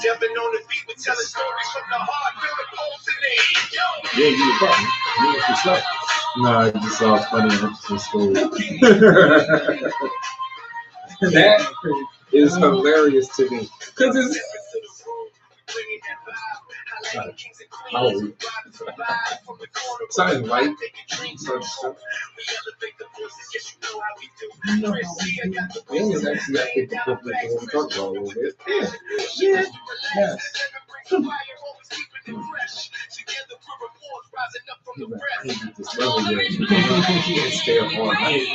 Jumping on the beat with telling stories from the heart, feeling pulse in the heat. You ain't do your part, man. You ain't for stuff. No, I just saw it's funny and interesting story. That is hilarious to me. Because it's something light. It's actually, I think, the book that we talked about a little bit. Yeah. Yes. This level yet. You can't stay up all night.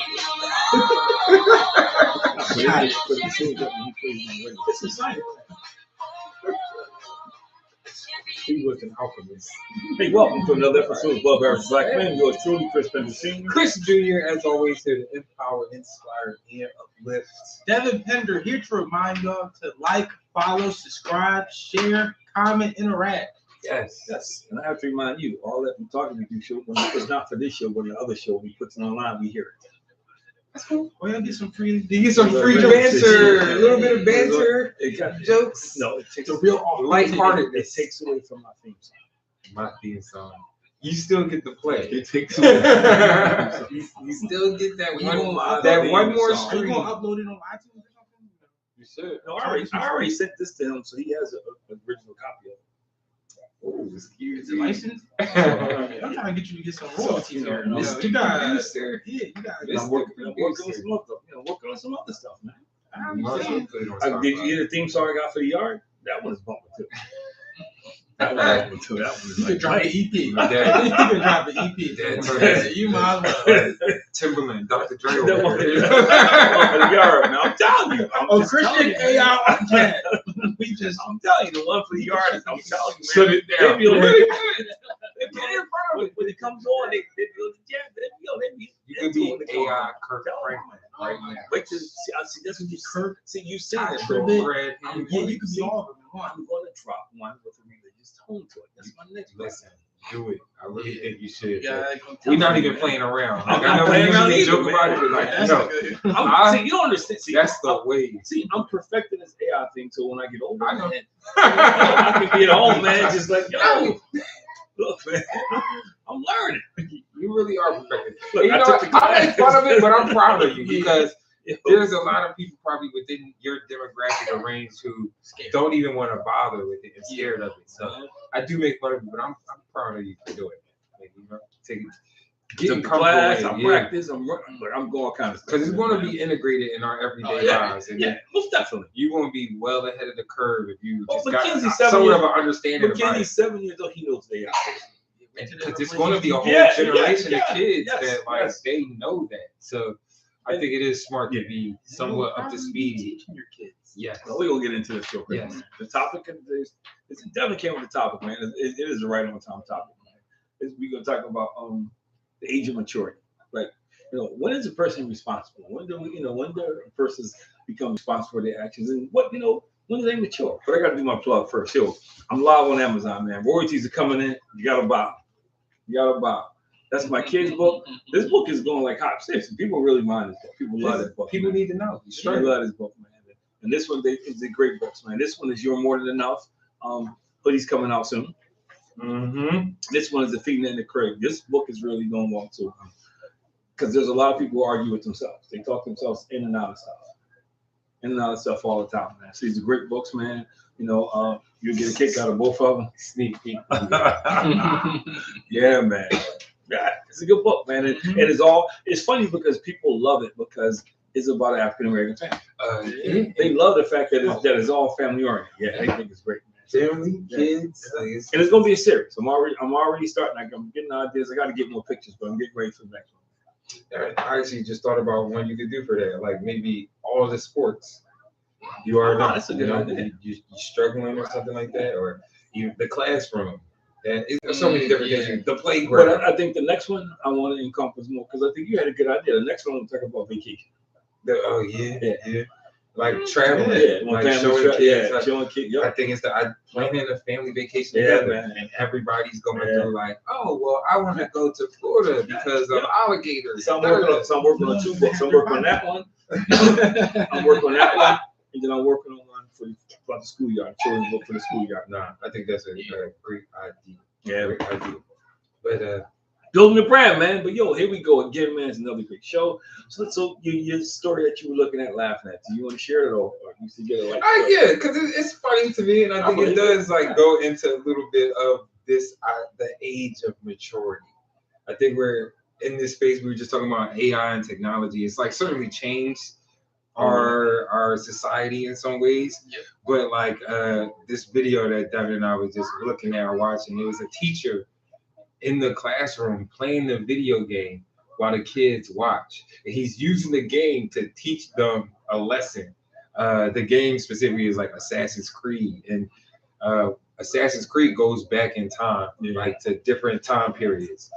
But the same thing when he plays on the radio. This is science. He was an alchemist. Hey, welcome to another episode of Above Average Black Men. Yours truly, Chris Spencer Sr. Chris Jr., as always, here to empower, inspire, and uplift. Devin Pender here to remind y'all to like, follow, subscribe, share, comment, interact. Yes. Yes, and I have to remind you, all that we're talking to you, show, when it's not for this show, but the other show, we put it online, we hear it. That's cool. Well, y'all get some free. You get some free banter, a little bit of banter, It got jokes. No, it takes The real lighthearted. It takes away from my theme song. My theme song. You still get to play. It takes away. You still get that You one. gonna- That theme one more song. Are you stream. gonna upload it on iTunes or something? You should. No, I already sent this to him, so he has an original copy of it. Oh, excuse Is it licensed? me. I'm trying to get you to get some royalties here. no, Mr. you got, producer. yeah, you got. Mr. I'm working on some other, working on some other stuff, man. I'm saying. Did you hear the theme song I got for the yard? That one is bumping too. That one is bumping too. That one is You can like, drop an EP. You Yeah. can drop an EP. Yeah. You might as well. Timberland, Dr. Dre. that over one here. is bumping the yard, man. I'm telling you. I'm Oh, just Christian telling you. AI Cat. I'm telling you, the one for the yard. I'm telling you, man. Shut it down. They be really good. They get in front of it when it comes on. They go to jam. They be You could be AI Kirk Franklin right now. Wait till see. I see. That's what you see. You see that, True. bro. Fred, Yeah, you can be all of them in one. I'm going to drop one with a religious tone to it. That's my next Listen, do it. I really think you should. Yeah, We're not even playing around. I'm Like, I not know we playing around usually either, joke man. about it, but like, That's no, good. See, you don't understand. See, that's the way. See, I'm perfecting this AI thing, so when I get older, I know. man, I can be at home, man, just like, yo, look, man, I'm learning. You really are perfected. Look, And you I know took what? the I class. make fun of it, but I'm proud of you because Yo, there's a lot of people probably within your demographic or range who don't even want to bother with it and scared of it. So I do make fun of you, but I'm proud of you for doing it. Like, you know, getting took the class, comfortable I'm with it, yeah. practice, I'm running, but I'm going kind of stuff. Because it's going to be integrated in our everyday lives. And Yeah, most definitely. you're going to be well ahead of the curve if you Oh, just Mackenzie's got 7 somewhat of years- an understanding about it. Mackenzie's 7 years old, he knows they are. Because it's going to be a whole Yeah, generation yeah, of kids yes, that like yes. they know that. So I think it is smart to be somewhat up to speed. Teaching your kids. Yes. Well, we're going to get into this real quick. Yes. Man. The topic is, it's definitely came with the topic, man. It is a right on time topic, man. We're going to talk about the age of maturity. Like, when is a person responsible? When do a person become responsible for their actions? And when do they mature? But I got to do my plug first. Yo, I'm live on Amazon, man. Royalties are coming in. You got to buy. That's my kid's book. This book is going like hot. Seriously, people really mind this book. People love this book. People need to know. People love this book, man. And this one, is a great books, man. This one is You're More Than Enough. Hoodie's coming out soon. Mm-hmm. This one is Defeating in the Crib. This book is really going well too, because there's a lot of people who argue with themselves. They talk themselves in and out of stuff all the time, man. So these are great books, man. You get a kick out of both of them. Sneak peek. Yeah, man. Yeah, it's a good book, man. And it's funny because people love it because it's about an African American family. They love the fact that it's all family oriented. Yeah, they think it's great, man. Family, kids. Yeah. And it's gonna be a series. I'm already starting. I'm getting ideas. I got to get more pictures, but I'm getting ready for the next one. I actually just thought about what you could do for that. Like maybe all the sports. You are not. That's a good idea. You struggling or something like that, or the classroom. And there's so many different things. The playground. But I think the next one I want to encompass more because I think you had a good idea. The next one we'll talk about vacation. Yeah. Like traveling, Like showing kids. Like, showing kids. I think it's planning a family vacation Yeah, together, man. and everybody's going through like, oh well, I want to go to Florida because of alligators. So I'm working on 2 books. I'm working on that one. I'm working on that one, and then I'm working on one for about the schoolyard, children's book for the schoolyard. Nah, I think that's a great idea. Yeah, Great idea. But building the brand, man. But yo, here we go again, man. It's another great show. So your story that you were looking at, laughing at. Do you want to share it or you used to get it like? yeah, because it's funny to me, and I think it does like go into a little bit of this the age of maturity. I think we're in this space. We were just talking about AI and technology. It's like certainly changed our society in some ways. Yeah. But like this video that Devin and I was just looking at or watching, it was a teacher in the classroom playing the video game while the kids watch. And he's using the game to teach them a lesson. The game specifically is like Assassin's Creed, and Assassin's Creed goes back in time, like to different time periods.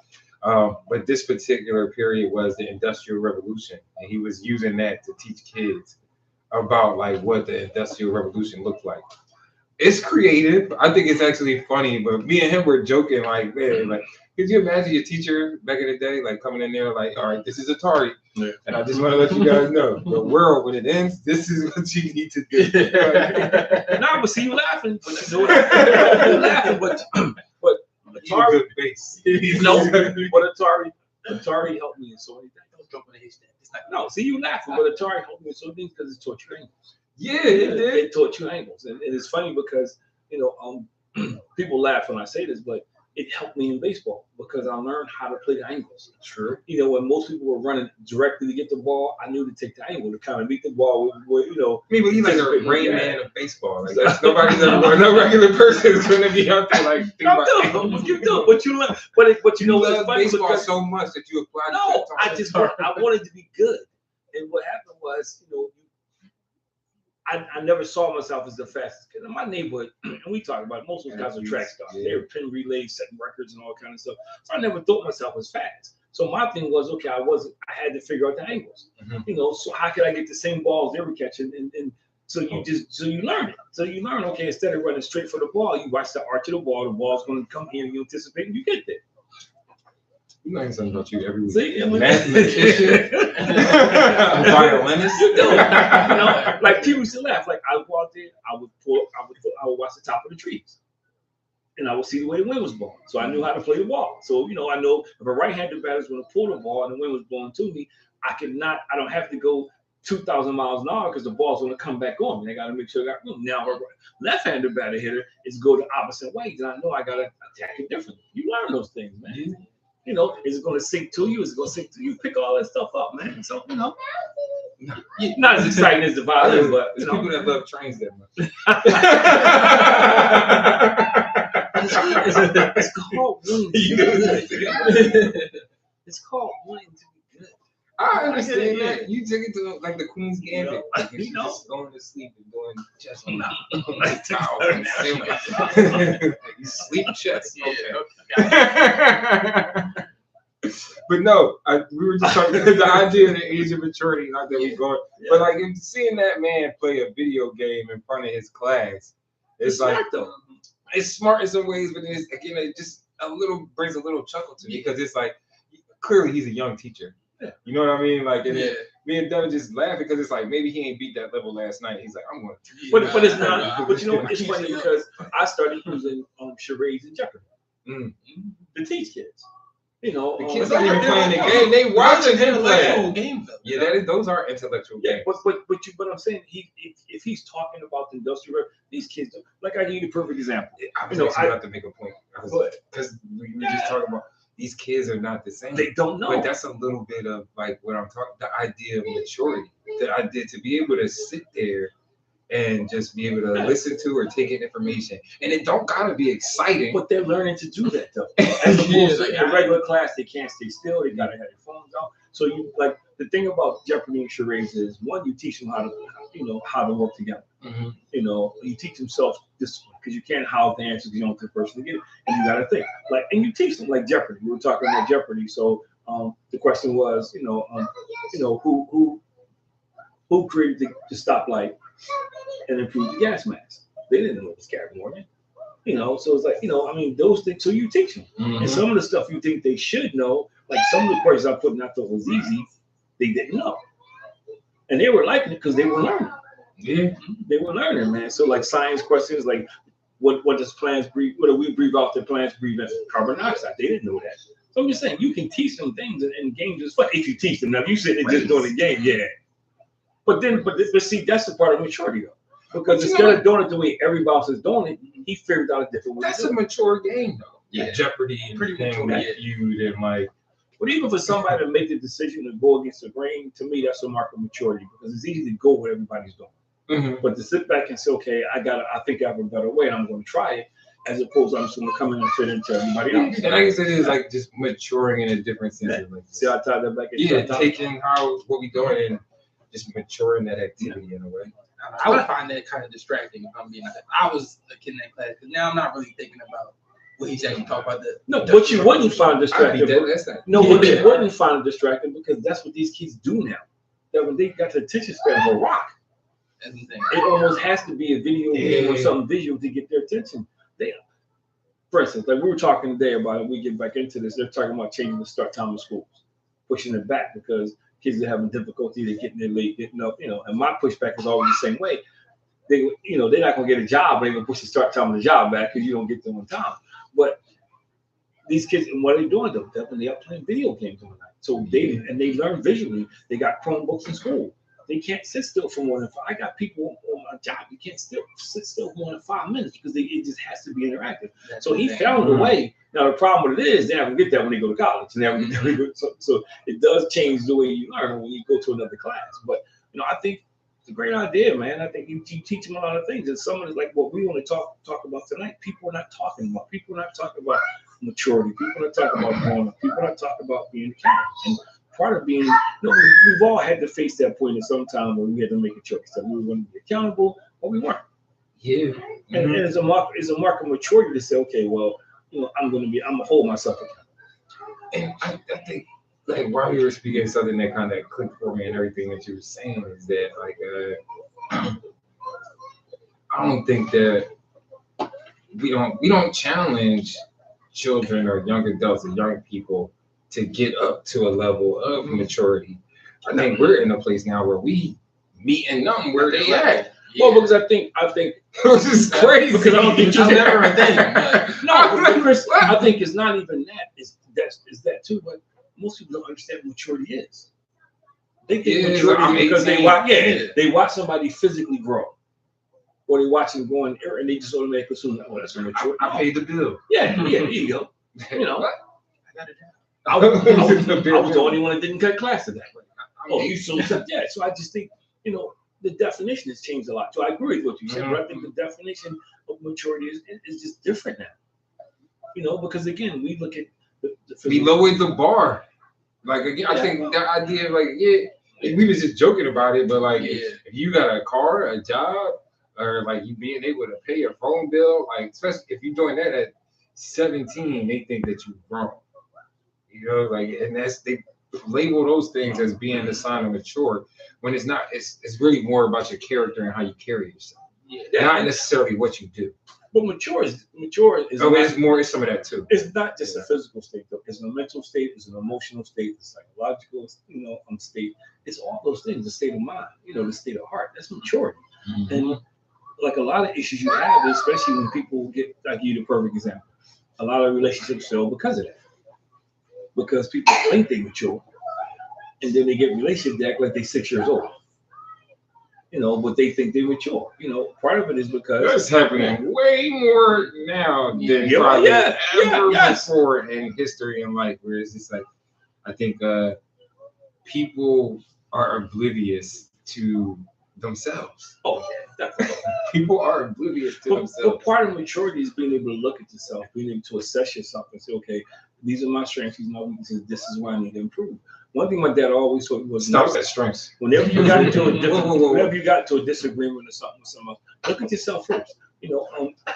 But this particular period was the Industrial Revolution, and he was using that to teach kids about like what the Industrial Revolution looked like. It's creative. I think it's actually funny, but me and him were joking like, man, like, could you imagine your teacher back in the day, like coming in there like, all right, this is Atari, and I just want to let you guys know, the world when it ends, this is what you need to do. Nah, but see you laughing. You laughing, but Atari, good face. But Atari helped me in so many things. Don't jump on the haystack. It's not. No, see you laughing, but Atari helped me in so many things because it taught you angles. Yeah, it did. It taught you angles, and it's funny because people laugh when I say this, but it helped me in baseball because I learned how to play the angles. True. When most people were running directly to get the ball, I knew to take the angle to kind of beat the ball with I mean, but he's like a anticipate- Rain Man of baseball. Like that's, nobody's ever going. No regular person is going to be out there like. Think about angles. You do, but you learn. But you know what's love funny baseball because so much that you apply. no, I wanted to be good, and what happened was I never saw myself as the fastest kid in my neighborhood, and we talk about it, most of those guys are track stars. They were pin relays, setting records, and all kind of stuff. So I never thought myself as fast. So my thing was, okay, I had to figure out the angles. So how could I get the same balls they were catching? And so you learn it. So you learn, okay, instead of running straight for the ball, you watch the arch of the ball's going to come here, and you anticipate, and you get there. You learn something about you every week. See, Mathematician, violinist. You do. Like people used to laugh. Like I would go out there, I would watch the top of the trees, and I would see the way the wind was blowing. So I knew how to play the ball. So I know if a right-handed batter is going to pull the ball and the wind was blowing to me, I don't have to go 2,000 miles an hour because the ball's going to come back on me. I got to make sure I got room. Now, a left-handed batter hitter is go the opposite way, and I know I got to attack it differently. You learn those things, man. Is it going to sink to you? Is it going to sink to you? Pick all that stuff up, man. So, not as exciting as the violin, but, There's people that love trains that much. It's called wanting to be good. It's called wanting to be good. I understand that. You take it to like the Queen's Gambit. Like, you know. just going to sleep and doing chess. You sleep chess. Okay. But no, we were just talking about the idea of the age of maturity, not that we're going. But like seeing that man play a video game in front of his class, it's like smart, though. It's smart in some ways, but it's again it just brings a little chuckle to me because it's like clearly he's a young teacher. Yeah. You know what I mean? Like, and me and Devin just laugh because it's like maybe he ain't beat that level last night. He's like, I'm going to. But it's not. But it's funny because I started using charades and Jeopardy to teach kids. The kids not even playing the game; they watching him play. Game, Those are intellectual games. But I'm saying if he's talking about the industrial, these kids like I give you a perfect example. I was about to make a point because we were just talking about these kids are not the same. They don't know. But that's a little bit of like what I'm talking. The idea of maturity, the idea to be able to sit there and just be able to listen to or take in information, and it don't gotta be exciting. But they're learning to do that though. As opposed to in regular class, they can't stay still. They gotta have their phones out. So you like the thing about Jeopardy and charades is one, you teach them how to work together. You teach them self-discipline because you can't howl the answers because you don't want the person to get it, and you gotta think and you teach them like Jeopardy. We were talking about Jeopardy, so the question was, who created the stoplight and improved the gas mask? They didn't know it was Gary Morgan. So it's like, those things. So you teach them. And some of the stuff you think they should know, like some of the questions I put in I thought was easy, they didn't know. And they were liking it because they were learning. Yeah. They were learning, man. So like science questions, like what does plants breathe? What do we breathe off? The plants breathe in carbon dioxide. They didn't know that. So I'm just saying, you can teach them things in games as well if you teach them. Now, if you sit and just doing the game, yeah. But see, that's the part of maturity though. Because instead of doing it the way everybody else is doing it, he figured out a different way. That's a mature game though. Yeah. Jeopardy and Pretty Family mature, Feud and like. But even for somebody to make the decision to go against the grain, to me, that's a mark of maturity because it's easy to go what everybody's doing. Mm-hmm. But to sit back and say, okay, I think I have a better way and I'm going to try it, as opposed to I'm just going to come in and fit into everybody else. And I guess it is like just maturing in a different sense. Yeah. Like, See, I tied that back in. yeah, taking what we doing and just maturing that activity in a way. I would find that kind of distracting if I'm being honest. I was a kid in that class because now I'm not really thinking about what he's actually talking about. What you wouldn't find distracting. What you wouldn't find distracting because that's what these kids do now. That when they got the attention span of a rock, it almost has to be a video game or something visual to get their attention. For instance, like we were talking today about it, we get back into this. They're talking about changing the start time of schools, pushing it back because kids are having difficulty. They're getting there late, getting up. And my pushback is always the same way. They're not gonna get a job, but they're gonna push the start time of the job back because you don't get them on time. But these kids, and what are they doing though? They are playing video games on the night. So they learn visually. They got Chromebooks in school. They can't sit still for more than 5. I got people on my job. You can't sit still for more than 5 minutes because it just has to be interactive. So he found a way. Now the problem with it is they never get that when they go to college. So it does change the way you learn when you go to another class. But I think it's a great idea, man. I think you teach them a lot of things. And some of it's like what we want to talk about tonight. People are not talking about. People are not talking about maturity. People are not talking about growing up. People are not talking about being accountable. And part of being, we've all had to face that point at some time where we had to make a choice that we were going to be accountable or we weren't. Yeah. And it's a mark of maturity to say, okay, well, I'm gonna hold myself accountable. And I think like while you were speaking, something that kind of clicked for me and everything that you were saying is that like I don't think that we don't challenge children or young adults or young people to get up to a level of maturity. I think we're in a place now where we meeting them where they at. Yeah. Well, because I think this is crazy because I don't think I've never a thing. No, Chris, I think it's not even that. It's that too. But most people don't understand what maturity is. They think maturity is because they watch somebody physically grow, or they watch them go in there and they just automatically assume, oh, that's a maturity. I paid the bill. Yeah, there you go. I got it down. I was the only one that didn't cut class today. So I just think, the definition has changed a lot. So I agree with what you said, but I think the definition of maturity is just different now. Because again, we look at we lowered the bar. Like again, I think the idea of we was just joking about it, but like if you got a car, a job, or like you being able to pay your phone bill, like especially if you're doing that at 17, they think that you've grown. And they label those things as being a sign of mature when it's not. It's really more about your character and how you carry yourself, not necessarily what you do. But mature is. It's some of that too. It's not just a physical state though. It's a mental state. It's an emotional state. It's psychological. State. It's all those things. The state of mind. The state of heart. That's maturity. Mm-hmm. And like a lot of issues you have, especially when people get like you, the perfect example. A lot of relationships fail because of that. Because people think they mature, and then they get relationships that act like they're 6 years old. But they think they're mature. Part of it is because that's happening way more now than probably ever before in history and life. Where it's just like, I think people are oblivious to themselves. Oh yeah, definitely. People are oblivious to themselves. But part of maturity is being able to look at yourself, being able to assess yourself and say, okay, these are my strengths, these are my weaknesses, this is where I need to improve. One thing my dad always taught me was stop at strengths. Whenever you got into whenever you got into a disagreement or something with someone else, look at yourself first.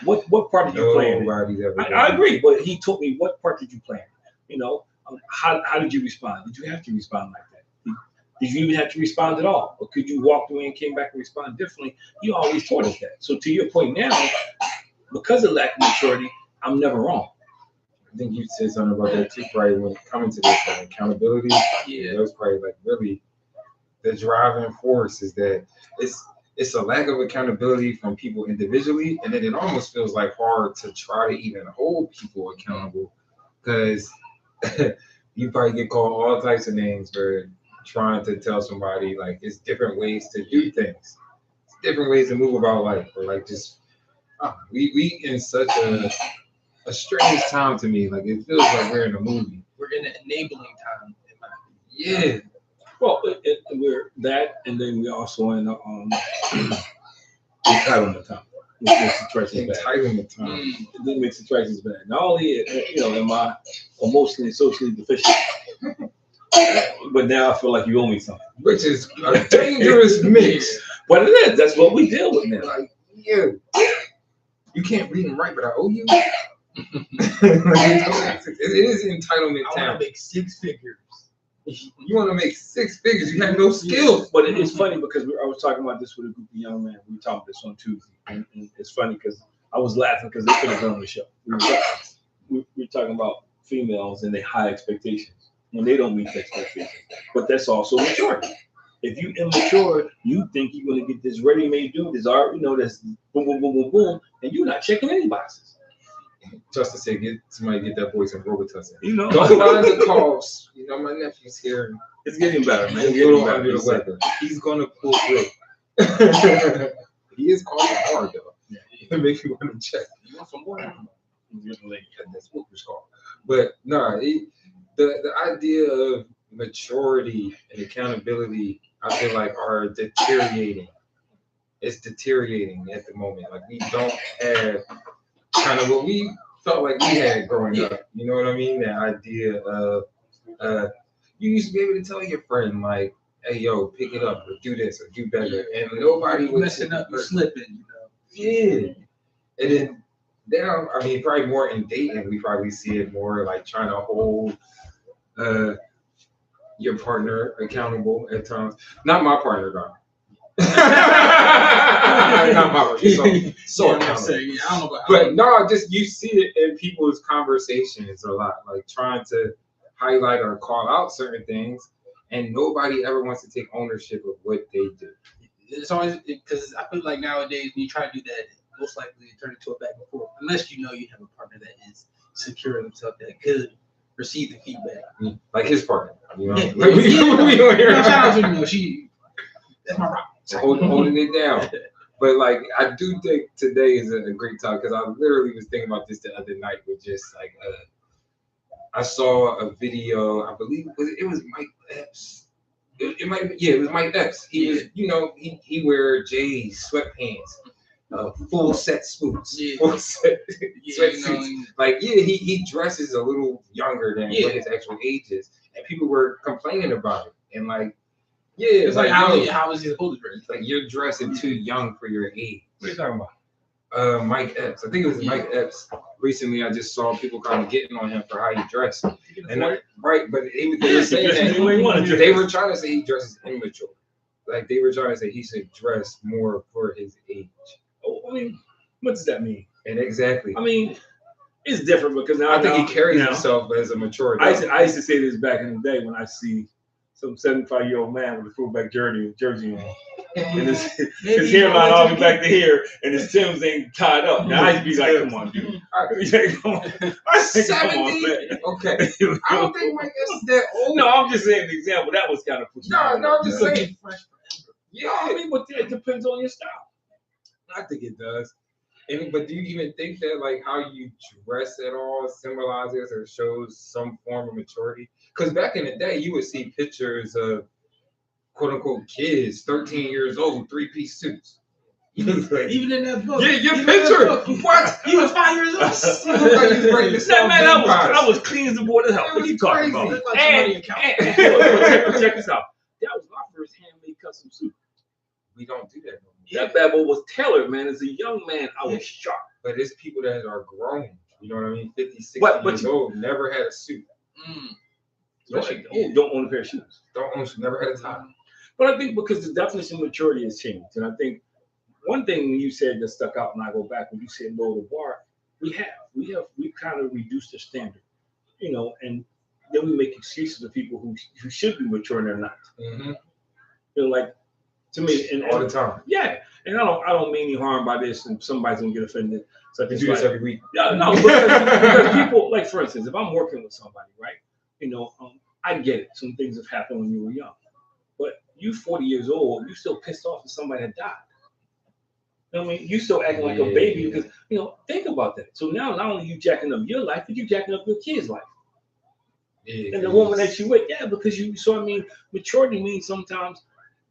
What part did you play in it? I agree, but he taught me what part did you play in? How did you respond? Did you have to respond like that? Did you even have to respond at all? Or could you walk away and came back and respond differently? You always taught us that. So to your point now, because of lack of maturity, I'm never wrong. I think you said something about that too, probably when coming to this accountability. Yeah, that was probably like really the driving force is that it's a lack of accountability from people individually, and then it almost feels like hard to try to even hold people accountable because you probably get called all types of names for trying to tell somebody like it's different ways to do things, it's different ways to move about life, or like just we in such a strange time to me. Like it feels like we're in a movie. We're in an enabling time. In my Yeah. Well, we're that, and then we also in the entitlement time, which makes the choices bad. Entitlement time. It makes the choices bad. Not only am I emotionally and socially deficient, but now I feel like you owe me something, Which is a dangerous mix. But it is. That's what we deal with now. Like, yeah, you can't read and write, but I owe you. It is entitlement I want time. to make 6 figures. You want to make 6 figures, you have no skills. But it's funny because I was talking about this with a group of young men. We were talking about this on Tuesday, and it's funny because I was laughing because they could have been on the show. We were talking about females and their high expectations when they don't meet the expectations. But that's also maturity. If you immature, you think you're going to get this ready-made dude, this art, that's boom, boom, boom, boom, boom, and you're not checking any boxes. Justice said, get that boy some Robitussin. Don't mind the coughs. My nephew's here. It's getting better, man. He's It's a little getting under the better. weather. He's gonna pull through. He is coughing hard though. Yeah. It makes you want to check. You want some more? That's what it's called. But no, the idea of maturity and accountability, I feel like are deteriorating. It's deteriorating at the moment. Like we don't have kind of what we felt like we had growing up. You know what I mean? That idea of you used to be able to tell your friend like, "Hey, yo, pick it up or do this or do better," and nobody was messing up, you slipping. Yeah, and then now, I mean, probably more in dating, we probably see it more like trying to hold your partner accountable at times. Not my partner, though. Not my partner. So I don't know about but no, just you see it in people's conversations a lot, like trying to highlight or call out certain things, and nobody ever wants to take ownership of what they do. It's always because I feel like nowadays when you try to do that, most likely it turns into a back and forth. Unless you have a partner that is secure in himself that could receive the feedback. Like his partner, Yeah, shout out to she. That's my rock. Holding it down. But like, I do think today is a great time because I literally was thinking about this the other night with just like, I saw a video. I believe it was Mike Epps. It was Mike Epps. He was, he wear J's, sweatpants, full set suits, full set sweatsuits. He dresses a little younger than what his actual age is, and people were complaining about it. And like, it's like how is he supposed to dress? Like you're dressing too young for your age. What are you talking about? Mike Epps. I think it was Mike Epps. Recently, I just saw people kind of getting on him for how he dressed. But they were saying that they were trying to say he dresses immature. Like they were trying to say he should dress more for his age. Oh, I mean, what does that mean? And exactly. I mean, it's different because now I think he carries himself as a mature guy. I used to say this back in the day when I see some 75-year-old man with a fullback jersey on. And his hairline all the way back to here, and his Timbs ain't tied up. Now I'd be like, come on, dude. Come on. I say, come on, man. Okay. I don't think Mike is that old. No, I'm just saying an example. That was kind of pushing. No, I'm just saying. Yeah, I mean, but it depends on your style. I think it does. But do you even think that like how you dress at all symbolizes or shows some form of maturity? Because back in the day, you would see pictures of quote unquote kids, 13 years old, 3-piece suits. Even in that book. Yeah, your picture. What? He was 5 years old. I was clean as the board of health. What are you talking about? And check this out. That was my first handmade custom suit. We don't do that no more. That bad boy was tailored, man. As a young man, I was sharp. But it's people that are grown. You know what I mean? 50, 60 years old, never had a suit. Don't own a pair of shoes. Never had a tie. But I think because the definition of maturity has changed. And I think one thing you said that stuck out, and I go back when you said lower the bar, we've kind of reduced the standard, and then we make excuses of people who should be mature and they're not. Mm-hmm. Like, to me, and all the time. Yeah. And I don't mean any harm by this, and somebody's gonna get offended. So I You just do this like, every week. yeah, no, because people, like for instance, if I'm working with somebody, right, I get it. Some things have happened when you were young, but you 40 years old, you still pissed off at somebody that died. You know what I mean? You still acting like a baby because think about that. So now not only you jacking up your life, but you jacking up your kid's life. Yeah, And the woman that you with, because maturity means sometimes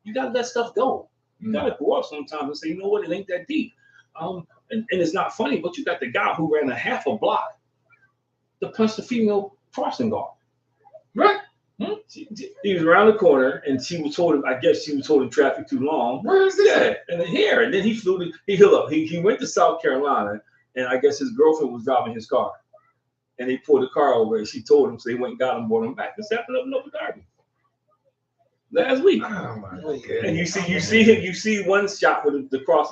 you gotta let stuff go. You gotta grow up sometimes and say, you know what, it ain't that deep. And it's not funny, but you got the guy who ran a half a block to punch the female crossing guard. Right. He was around the corner, and she was told him. I guess she was holding traffic too long. Where is this at? And then he flew. He went to South Carolina, and I guess his girlfriend was driving his car, and they pulled the car over, and she told him, so they went and got him, brought him back. This happened up in Upper Darby last week. Oh my God. And you see one shot with the cross,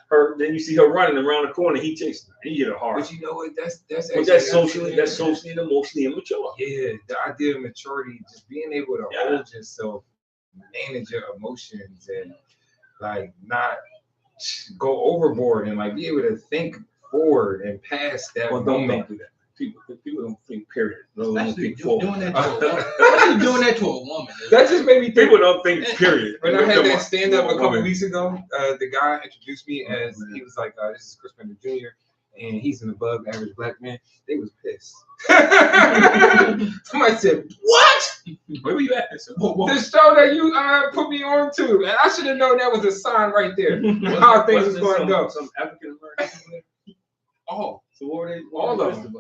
her. Then you see her running around the corner. He chasing her. He hit her hard. But you know what? That's But that's socially and emotionally immature. Yeah, the idea of maturity, just being able to hold yourself, manage your emotions, and like not go overboard, and like be able to think forward and past that Well, moment. don't do that. People don't think. Period. Don't Especially think forward. doing that to a woman. Especially doing that to a woman. That just made me think. People don't think. Period. When I had that stand up a couple woman. weeks ago, the guy introduced me as he was like, "This is Chris Bender Jr." and he's an above average black man. They was pissed. Somebody said, "What? Where were you at? The show that you put me on to, and I should have known that was a sign right there. How things was going to go." Some African American. Oh, so what were they? All of them.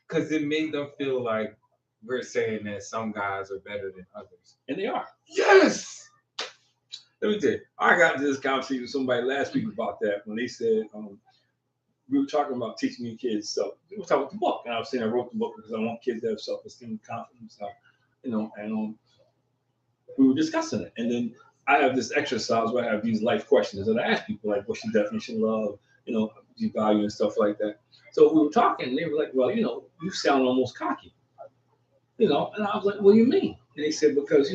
Because it made them feel like we're saying that some guys are better than others. And they are. Yes. Let me tell you, I got into this conversation with somebody last week about that when they said we were talking about teaching your kids. So we were talking about the book, and I was saying I wrote the book because I want kids to have self-esteem, confidence, stuff, and we were discussing it. And then I have this exercise where I have these life questions that I ask people, like, what's your definition of love? Do you value and stuff like that. So we were talking, and they were like, well, you sound almost cocky. And I was like, what do you mean? And they said, because,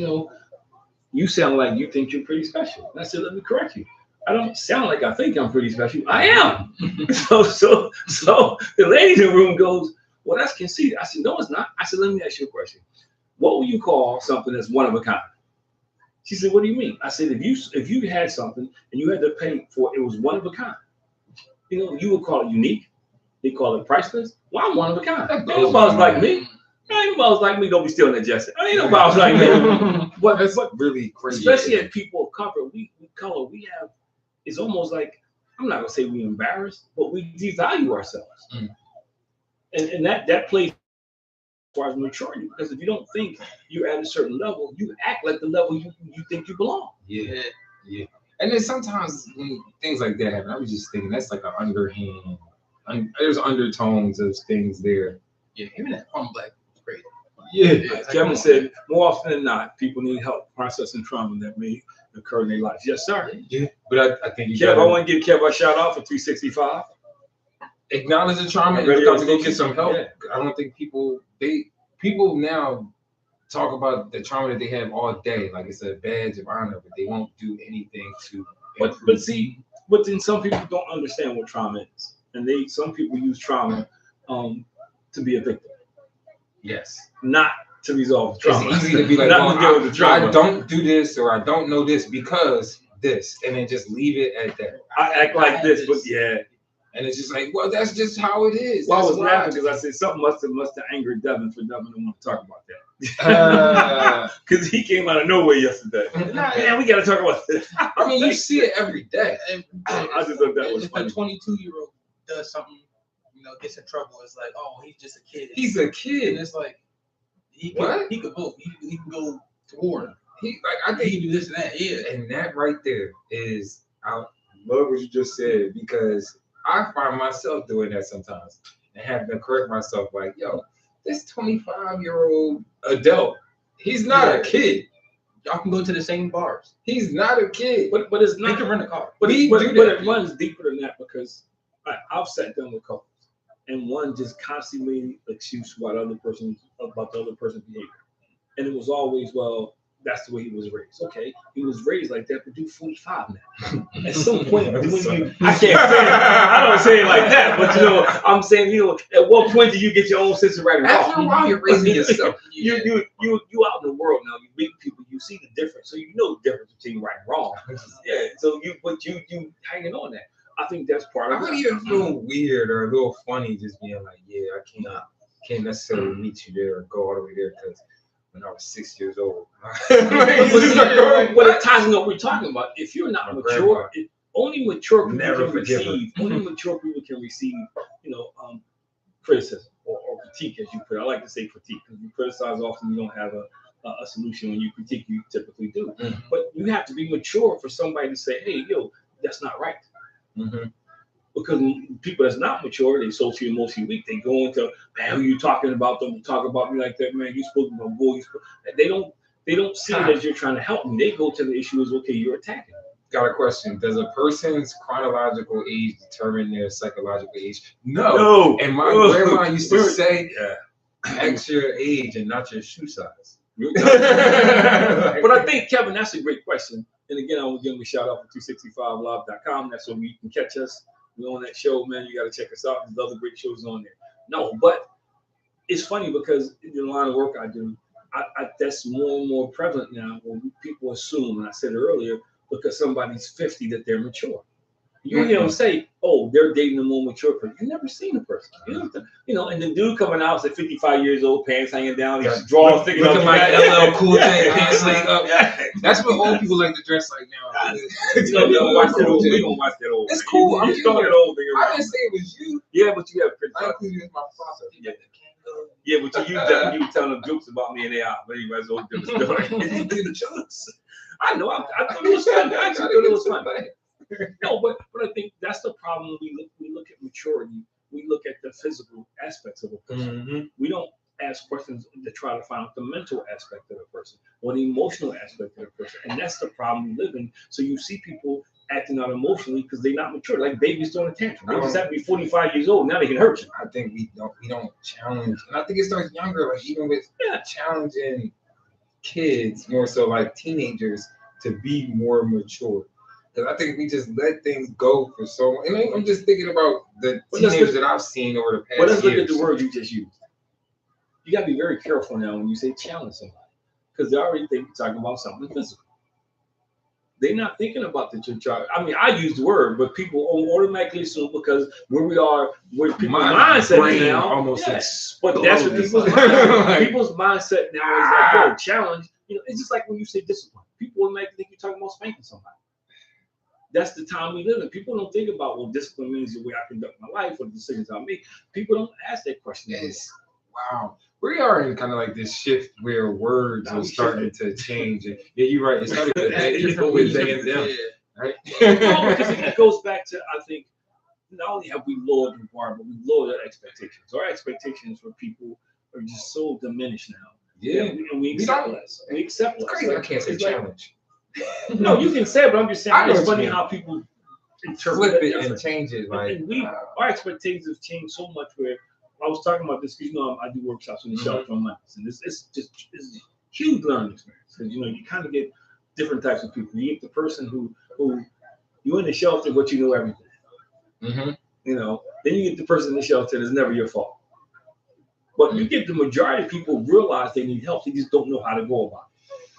you sound like you think you're pretty special. And I said, let me correct you. I don't sound like I think I'm pretty special. I am. So the lady in the room goes, well, that's conceited. I said, no, it's not. I said, let me ask you a question. What would you call something that's one of a kind? She said, what do you mean? I said, if you had something and you had to pay for it, it was one of a kind. You would call it unique. They call it priceless. Well, I'm one of a kind. Ain't nobody's like me. Ain't nobody's like me. Don't be stealing that, Jesse. Ain't nobody's like me. But really crazy. Especially as people of color, we have. It's almost like, I'm not gonna say we embarrassed, but we devalue ourselves. And that plays as far as maturity, because if you don't think you're at a certain level, you act like the level you think you belong. Yeah. And then sometimes when things like that happen, I was just thinking that's like an underhand. There's undertones of things there. Yeah, even that from black is great. Yeah, Kevin said more often than not, people need help processing trauma that may occur in their lives. Yes, sir. Yeah, but I think Kev, I want to give Kev a shout out for 365. Acknowledge the trauma and look out to go get some help. Yeah. I don't think people now talk about the trauma that they have all day like it's a badge of honor, but they won't do anything to. But then some people don't understand what trauma is, and some people use trauma to be a victim. Yes. Not to resolve the trauma. It's easy to be like, I don't do this or I don't know this because this, and then just leave it at that. I act like this, but yeah. And it's just like, well, that's just how it is. Well, I was laughing because I said something must have angered Devin for Devin to want to talk about that. Because he came out of nowhere yesterday. Man, we got to talk about this. I mean, you see it every day. I just thought that was if funny. a 22-year-old does something, gets in trouble, it's like, oh, he's just a kid. He's a kid. And it's like, he could vote. He can go to war. I think he can do this and that. Yeah. And that right there is, I love what you just said, because I find myself doing that sometimes and having to correct myself like, yo, this 25-year-old adult, he's not a kid. Y'all can go to the same bars. He's not a kid. But it's not. They can rent a car. But it runs deeper than that, because I've sat down with couples and one just constantly made excuse about the other person's behavior. And it was always, well, that's the way he was raised. Okay, he was raised like that, but do 45 now. At some point, when you, I can't say it, I don't say it like that, but I'm saying, at what point do you get your own sense of right and wrong? After a while, you're raising yourself. You out in the world now. You meet people, you see the difference, so you know the difference between right and wrong. Yeah, so you hanging on that. I think that's part of it. I would even feel weird or a little funny just being like, yeah, I can't necessarily meet you there or go all the way there because when I was 6 years old. But it ties into what we're talking about. If you're not mature, only mature people can receive, criticism or critique, as you put it. I like to say critique because you criticize often, you don't have a solution. When you critique, you typically do. Mm-hmm. But you have to be mature for somebody to say, hey, that's not right. Mm-hmm. Because people that's not mature, they socially emotionally weak. They go into, man, who you talking about? Don't talk about me like that, man. You supposed to be a boy. They don't see it as you're trying to help them. They go to the issue as, okay, you're attacking. Got a question. Does a person's chronological age determine their psychological age? No. And my grandma used to say, ask your age and not your shoe size. But I think, Kevin, that's a great question. And again, I will give them a shout out for 265live.com. That's where you can catch us. We're on that show, man. You got to check us out. There's other great shows on there. No, but it's funny because in the line of work I do, that's more and more prevalent now when people assume, and I said earlier, because somebody's 50 that they're mature. You don't say, oh, they're dating a more mature person. You've never seen a person. And the dude coming out at 55 years old, pants hanging down, his drawers sticking out. Looking like LL Cool J, pants laid up. That's what old people like to dress like now. We don't watch that old. It's cool. I'm throwing that old thing around. I didn't say it was you. Yeah, but you have I included you as my father. Yeah, but you were telling them jokes about me and they are. But anyways, old different story. You did jokes. I know. I thought it was fun. I actually thought it was fun. No, but I think that's the problem. We look at maturity. We look at the physical aspects of a person. Mm-hmm. We don't ask questions to try to find out the mental aspect of a person or the emotional aspect of a person, and that's the problem we live in. So you see people acting out emotionally because they're not mature, like babies throwing a tantrum. They just have to be 45 years old. Now they can hurt you. I think we don't challenge, and I think it starts younger. Like even with challenging kids, more so like teenagers, to be more mature. Because I think we just let things go for so long. And I'm just thinking about the teenagers that I've seen over the past years. But let's look at the word you just used. You got to be very careful now when you say challenge somebody. Because they already think you're talking about something physical. They're not thinking about the child. I mean, I use the word, but people automatically assume because where we are, where people's mindset now. Almost but that's what people's mindset. People's mindset now is like, yo, challenge. It's just like when you say discipline. People automatically think you're talking about spanking somebody. That's the time we live in. People don't think about, well, discipline means the way I conduct my life or the decisions I make. People don't ask that question. Yes. Wow. We are in kind of like this shift where words are starting to change. And, yeah, you're right. It's starting to with they and them. Right? No, because it goes back to, I think, not only have we lowered the bar, but we lowered our expectations. Our expectations for people are just so diminished now. Yeah. And we accept less. We accept less. Crazy. I can't say challenge. No, you can say it, but I'm just saying it's funny how people interpret it and change it. Like our expectations have changed so much. Where I was talking about this because I do workshops in the shelter on Mondays, and it's a huge learning experience because you kind of get different types of people. You get the person who you're in the shelter, but you know everything. Mm-hmm. Then you get the person in the shelter that's never your fault. But you get the majority of people realize they need help. They just don't know how to go about it.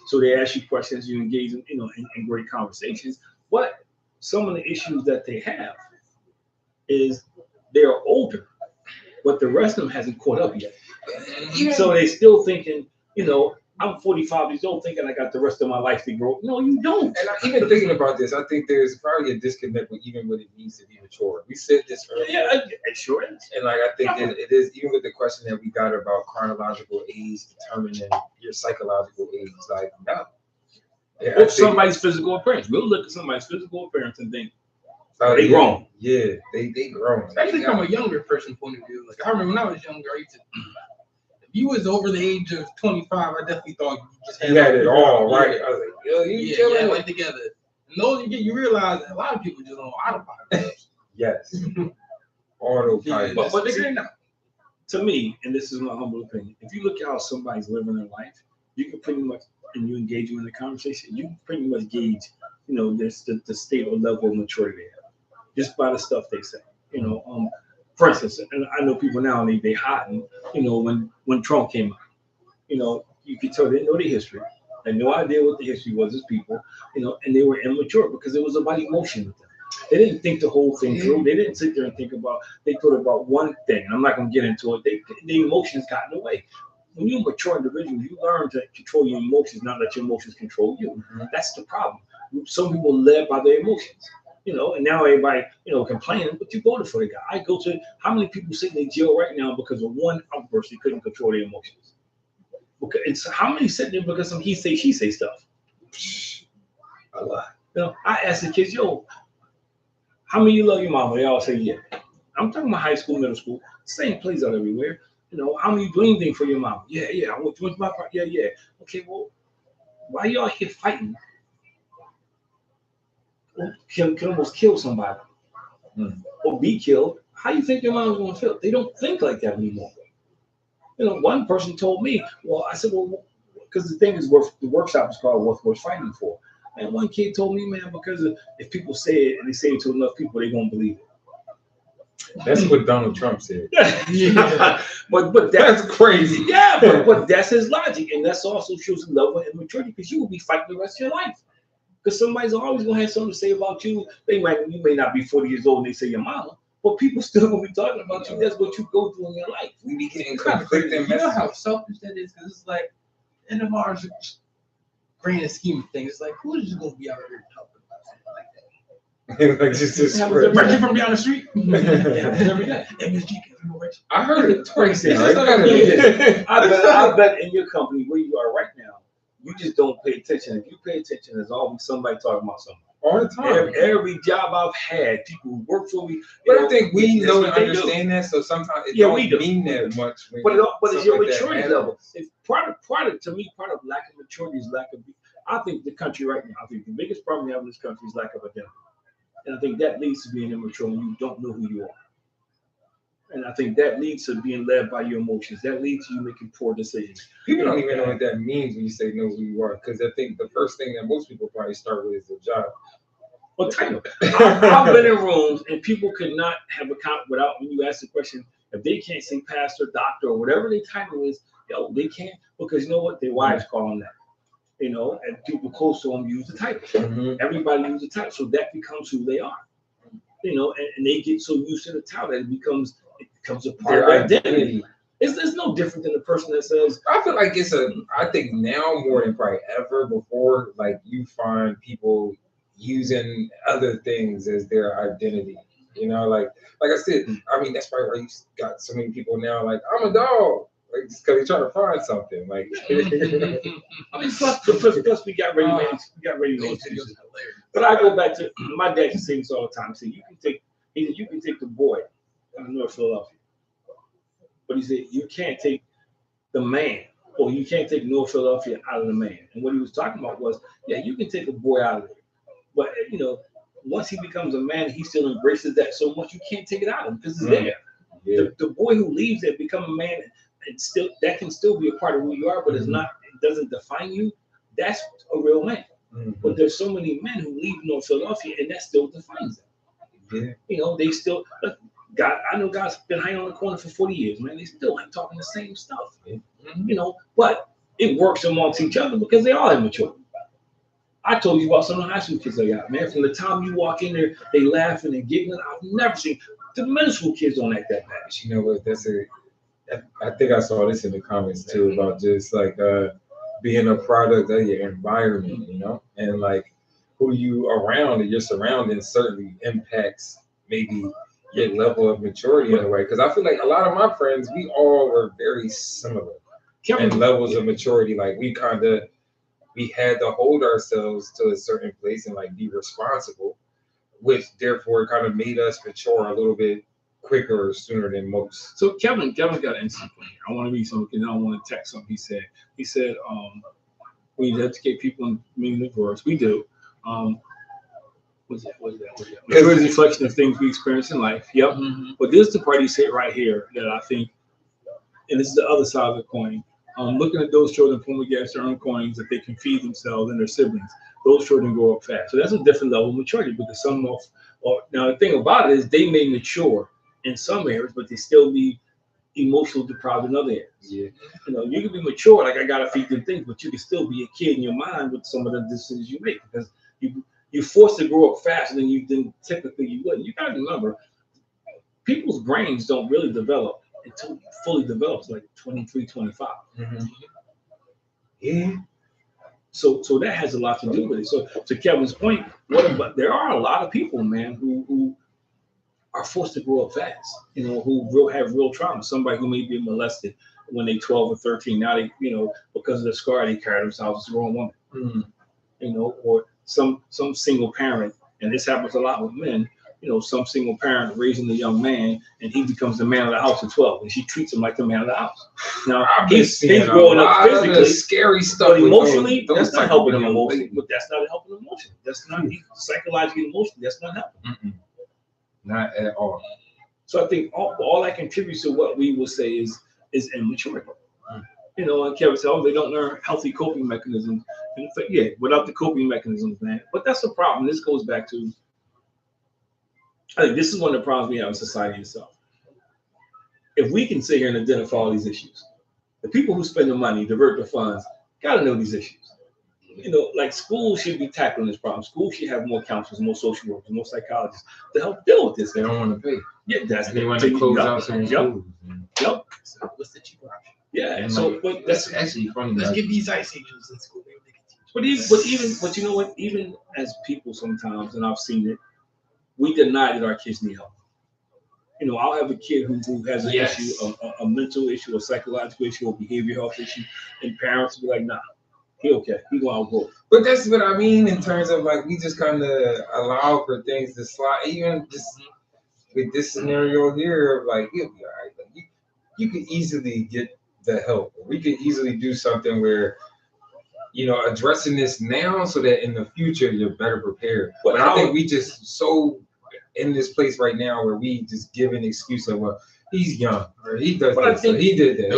So they ask you questions, you engage in, in great conversations. But some of the issues that they have is they're older, but the rest of them hasn't caught up yet. So they're still thinking, I'm 45 years old thinking I got the rest of my life to grow. No, you don't. And even thinking about this, I think there's probably a disconnect with even what it means to be mature. We said this earlier. Yeah, it sure is. And I think that it is, even with the question that we got about chronological age determining your psychological age, like, no. Yeah, or somebody's physical appearance. We'll look at somebody's physical appearance and think, they grown. Yeah, they grown. Especially from a younger person point of view. Like I remember when I was younger, I used to, if you was over the age of 25, I definitely thought you just had it all right. I was like, yo, you killing it together. And those you realize that a lot of people just on autopilot. Yes. Autopilot. But again, to me, and this is my humble opinion, if you look at how somebody's living their life, you can pretty much and you engage them in the conversation, you pretty much gauge, this the state or level of maturity they have just by the stuff they say. For instance, and I know people now they hiding. When Trump came out, you could tell they didn't know the history, had no idea what the history was as people, and they were immature because it was about emotion with them. They didn't think the whole thing through. They didn't sit there and think about. They thought about one thing. I'm not going to get into it. The emotions got in the way. When you're a mature individual, you learn to control your emotions, not let your emotions control you. Mm-hmm. That's the problem. Some people led by their emotions. And now everybody, complaining, but you voted for the guy. I go to how many people sitting in jail right now because of one outburst they couldn't control their emotions. Okay, it's how many sitting there because of he say she say stuff. A lot. I ask the kids, how many of you love your mama? They all say yeah. I'm talking about high school, middle school, same plays out everywhere. How many do anything for your mom? Yeah. I want to my part. Yeah. Okay, well, why y'all here fighting? Can almost kill somebody or be killed. How do you think your mom's gonna feel? They don't think like that anymore. One person told me, I said, because the thing is, the workshop is called Worth Fighting For. And one kid told me, man, because if people say it and they say it to enough people, they gonna believe it. That's what Donald Trump said. Yeah. but that's crazy. Yeah, but that's his logic, and that's also shows a level of immaturity because you will be fighting the rest of your life. Because somebody's always gonna have something to say about you. You may not be 40 years old and they say your mama, but people still gonna be talking about you. That's what you go through in your life. We be getting conflicting. You know how selfish that is? Because it's like in the large grand scheme of things, it's like who's just gonna be out here talking about something like that? Like just Right from down the street. Every day. I heard it twice. I bet in your company where you are right now, you just don't pay attention. If you pay attention, there's always somebody talking about something. All the time. Every job I've had, people who work for me. But I think we know and understand that, so sometimes it don't mean that much. But it's your maturity level. It's part of lack of maturity is lack of. I think the country right now. I think the biggest problem we have in this country is lack of identity, and I think that leads to being immature when you don't know who you are. And I think that leads to being led by your emotions. That leads to you making poor decisions. People don't even know what that means when you say know who you are, because I think the first thing that most people probably start with is a job. Well, title. I've been in rooms and people could not have a count without, when you ask the question, if they can't say pastor, doctor, or whatever their title is, they can't, because you know what? Their wives call them that. And people close to them use the title. Mm-hmm. Everybody uses the title, so that becomes who they are. And they get so used to the title that it becomes a part of their identity. It's no different than the person that says. I feel like I think now more than probably ever before, like you find people using other things as their identity. Like I said, I mean, that's probably why you got so many people now, like, I'm a dog. Like, just because they try to find something. Like, I mean, plus we got ready-made. But I go back to my dad used to say this all the time. He said, you can take the boy out of North Philadelphia. But he said, you can't take the man, or you can't take North Philadelphia out of the man. And what he was talking about was, you can take a boy out of there. But, once he becomes a man, he still embraces that so much, you can't take it out of him because it's there. Yeah. The boy who leaves there, become a man, and still that can still be a part of who you are, but it's not. It doesn't define you. That's a real man. Mm-hmm. But there's so many men who leave North Philadelphia, and that still defines them. Yeah. They still. God, I know God's been hanging on the corner for 40 years, man. They still ain't talking the same stuff. Mm-hmm. But it works amongst each other because they all immature. I told you about some of the high school kids I got, man. From the time you walk in there, they laughing and giggling. I've never seen the middle school kids don't act that bad. You know what? I think I saw this in the comments too about just like being a product of your environment, and like who you around and your surroundings certainly impacts maybe your level of maturity in a way. Because I feel like a lot of my friends, we all were very similar in levels of maturity. Like we had to hold ourselves to a certain place and like be responsible, which therefore kind of made us mature a little bit quicker or sooner than most. So Kevin got an instant for me. I want to read something because I don't want to text something he said. He said, we need to educate people in meaning of words. We do. What's that? It was a reflection of things we experience in life. Yep. Mm-hmm. But this is the part he said right here that I think, and this is the other side of the coin. looking at those children pulling gas their own coins that they can feed themselves and their siblings. Those children grow up fast. So that's a different level of maturity because some of, or now the thing about it is they may mature in some areas, but they still be emotionally deprived in other areas. Yeah. You know, you can be mature, like I gotta feed them things, but you can still be a kid in your mind with some of the decisions you make because you're forced to grow up faster than typically you would. You gotta remember, people's brains don't really develop until fully develops like 23, 25. Mm-hmm. Yeah. So that has a lot to do with it. So to Kevin's point, there are a lot of people, man, who are forced to grow up fast, you know, who have real trauma. Somebody who may be molested when they're 12 or 13. Now they, you know, because of the scar they carry themselves as a grown woman. Mm-hmm. You know, or some single parent, and this happens a lot with men, you know, some single parent raising a young man and he becomes the man of the house at 12 and she treats him like the man of the house. Now he's growing up physically, scary stuff, but emotionally, that's not helping him emotionally. emotionally. But that's not helping him emotionally. That's not psychologically emotionally. That's not helping. Mm-mm. Not at all. So I think all that contributes to what we will say is immaturity. You know, and Kevin said, they don't learn healthy coping mechanisms. And yeah, without the coping mechanisms, man. But that's the problem. This goes back to, I think this is one of the problems we have in society itself. If we can sit here and identify all these issues, the people who spend the money, divert the funds, got to know these issues. You know, like schools should be tackling this problem. Schools should have more counselors, more social workers, more psychologists to help deal with this. They don't want to pay. Yeah, that's they want to close out some schools. Yep. So what's the cheaper option? Yeah, And so like, but that's actually funny. Let's like, get these ice angels in school. Maybe they can teach. But you know what? Even as people sometimes, and I've seen it, we deny that our kids need help. You know, I'll have a kid who has an issue, a mental issue, a psychological issue, a behavioral health issue, and parents will be like, nah, he okay, he gonna outgrow. But that's what I mean in terms of like we just kind of allow for things to slide. Even just with this scenario here, like he'll be all right. Like, you could easily get the help. We could easily do something where, you know, addressing this now so that in the future you're better prepared. But I think we just so in this place right now where we just give an excuse of, well, he's young or he does this, or he did that.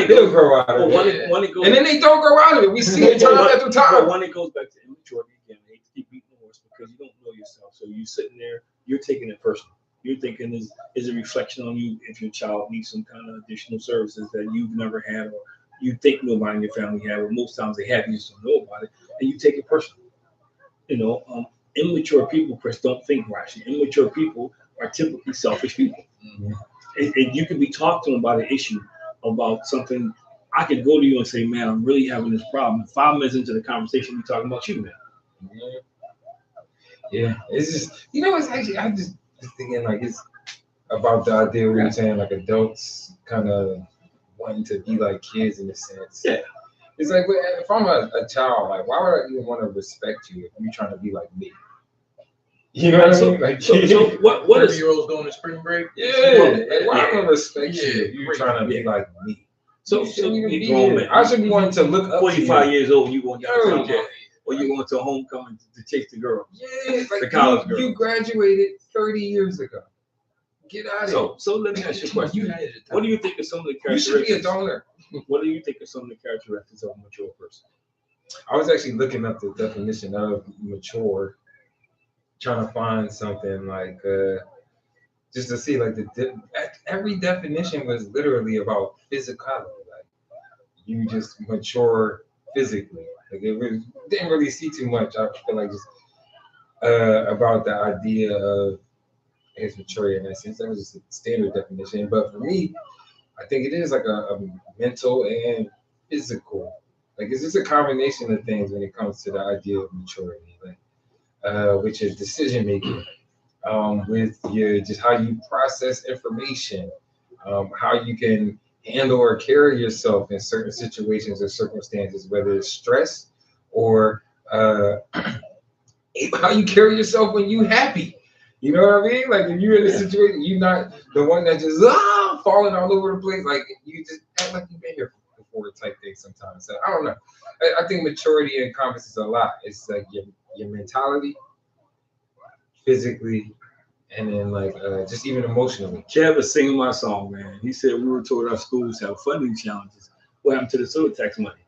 They'll grow out of it. And then they don't grow out of it. We see it time after time. But when it goes back to immaturity again, I hate to keep beating the horse because you don't know yourself. So you're sitting there, you're taking it personal. You're thinking is a reflection on you if your child needs some kind of additional services that you've never had or you think nobody in your family had, or most times they have, you just don't know about it, and you take it personally. You know, immature people, Chris, don't think rationally. Immature people are typically selfish people. Mm-hmm. And you can be talking to them about an issue, about something. I could go to you and say, man, I'm really having this problem. 5 minutes into the conversation, we're talking about you, man. Yeah, it's just, you know, it's actually, I'm just thinking like it's about the idea we were saying, like adults kind of wanting to be like kids in a sense. Yeah. It's like, if I'm a child, like, why would I even want to respect you if you're trying to be like me? You know what I mean? Like, so what is 30-year-olds going to spring break? Yeah, like, why am I gonna respect you if you're trying to be like me? So you grown man. I should be wanting to look up 45 years old, you going down to or you going to a homecoming to chase the girls. Yeah, like the college girls. You graduated 30 years ago. Get out of here. So let me ask you a question. What do you think of some of the characteristics? You should be a donor. What do you think of some of the characteristics of a mature person? I was actually looking up the definition of mature, trying to find something like just to see like every definition was literally about physicality, like you just mature physically. Like didn't really see too much. I feel like just about the idea of his maturity in that sense. That was just a standard definition. But for me, I think it is like a mental and physical. Like it's just a combination of things when it comes to the idea of maturity, like which is decision making, with your just how you process information, how you can handle or carry yourself in certain situations or circumstances, whether it's stress or how you carry yourself when you're happy. You know what I mean? Like if you're in a situation, you're not the one that just falling all over the place. Like you just act like you've been here before type thing sometimes. So I don't know. I think maturity encompasses a lot. It's like your mentality, physically, and then like just even emotionally. Kev is singing my song, man. He said we were told our schools have funding challenges. what happened to the soda tax money?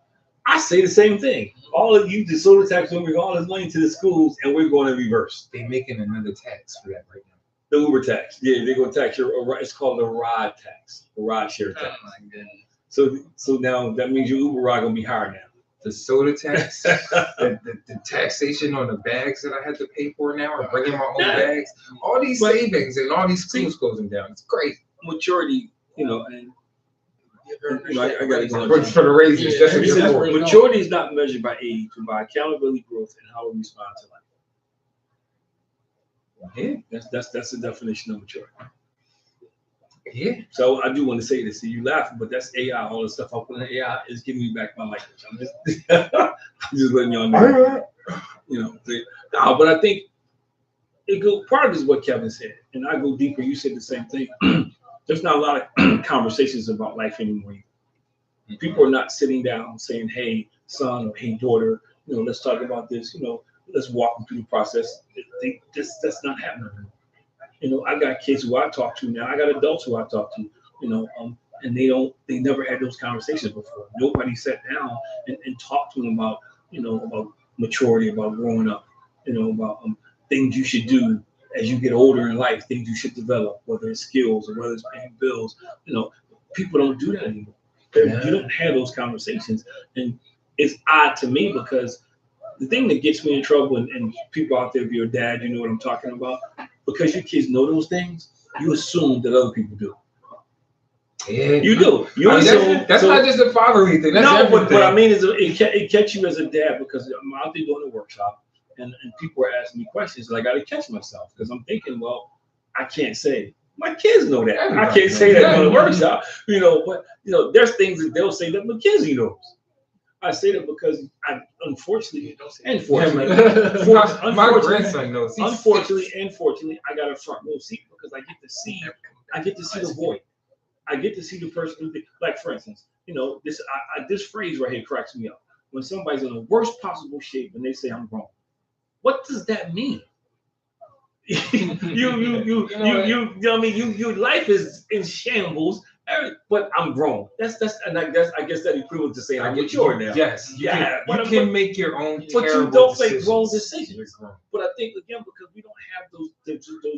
I say the same thing. All of you, the soda tax, when we all this money to the schools, and we're going to reverse. They're making another tax for that right now. The Uber tax. Yeah, they're going to tax your. It's called the ride tax, the ride share tax. Oh my goodness. So now that means your Uber ride gonna be higher now. The soda tax, the taxation on the bags that I had to pay for now, and bringing my own bags, all these savings and all these schools closing down. It's crazy. Maturity, and I got to go For the raises, that's what you're for. Maturity is not measured by age, but by accountability, growth, and how we respond to life. Yeah, that's the definition of maturity. Yeah. So I do want to say this. See, you laughing, but that's AI. All the stuff I put in AI is giving me back my language. I'm just letting y'all know. But I think part of it is what Kevin said, and I go deeper. You said the same thing. There's not a lot of conversations about life anymore. People are not sitting down saying, "Hey, son," or "Hey, daughter," let's talk about this. Let's walk them through the process. That's not happening. I got kids who I talk to now. I got adults who I talk to, and they never had those conversations before. Nobody sat down and talked to them about maturity, about growing up, about things you should do as you get older in life, things you should develop, whether it's skills or whether it's paying bills. People don't do that anymore. You don't have those conversations. And it's odd to me because the thing that gets me in trouble, and people out there, if you're a dad, you know what I'm talking about, because your kids know those things, you assume that other people do. Yeah, you do. You assume that's not just a fatherly thing. That's but what I mean is it catch you as a dad because I'm out there doing a workshop and people are asking me questions and I got to catch myself because I'm thinking, well, I can't say. My kids know that. I can't say that on the workshop, but there's things that they'll say that McKenzie knows. I say that because unfortunately, my grandson knows. Unfortunately, I got a front row seat because I get to see the void. I get to see the person who, like for instance, this phrase right here cracks me up. When somebody's in the worst possible shape and they say I'm wrong, what does that mean? Your life is in shambles. But I'm grown. I guess that equivalent to saying I'm mature now. Yes, you can make your own. But you don't make wrong decisions. But I think again because we don't have those